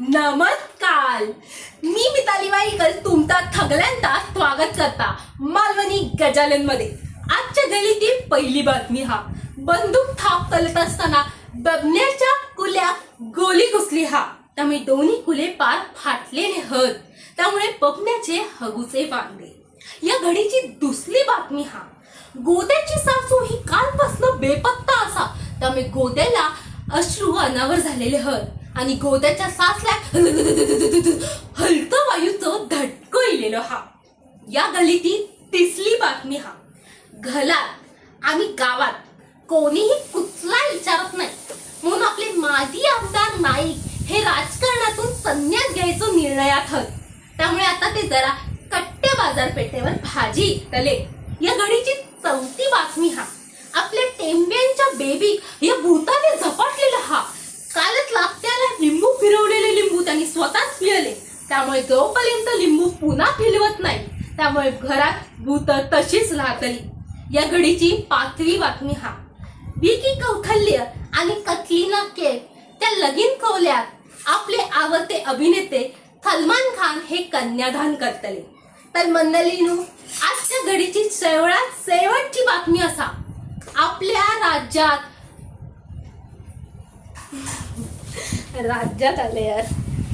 नमस्कार, मी मिताली वाईकर तुमचा सगळ्यांचा स्वागत करता मालवणी गजालन मध्ये। आजच्या गलीतील पहिली बातमी हा बंदूक थाप चालत असताना बबण्याच्या कुल्या गोली घुसली हा, त्यामुळे दोन्ही कुले पार फाटलेले हत, त्यामुळे बबण्याचे हगुचे वांदे। या घडीची दुसरी बातमी हा गोद्याची सासू ही कालपासून बेपत्ता असा, त्यामुळे गोद्याला अश्रू अनावर झालेले हत आणि गोद्याच्या सासल्या हलक वायूचं धटको इलेलो हा। या गलीतील तिसरी बातमी हा घरात आणि गावात कोणीही कुठला विचारत नाही, म्हणून आपले माजी आमदार नाईक हे राजकारणातून संन्यास घ्यायचा निर्णयात हत, त्यामुळे आता ते जरा कट्टे बाजारपेठेवर भाजी विकतले। या घडीची चौथी बातमी हा आपल्या टेंब्यांच्या बेबी या भूताने झपाटलेला हा। कालच लापत्याला लिंबू फिरवलेले लिंबू त्यांनी स्वतःच पिळले, त्यामुळे जोपर्यंत लिंबू पुन्हा फिरवत नाही त्यामुळे घरात भूत तशीच राहतली। या घडीची पाचवी बातमी हा विकी कौशल्य आणि कतरीना कैफ त्या लगीन कोल्यात आपले आवडते अभिनेते सलमान खान हे कन्यादान करतले। तर मंडळींनो, आजच्या घडीची शेवटची बातमी असा आपल्या राज्यात आले यार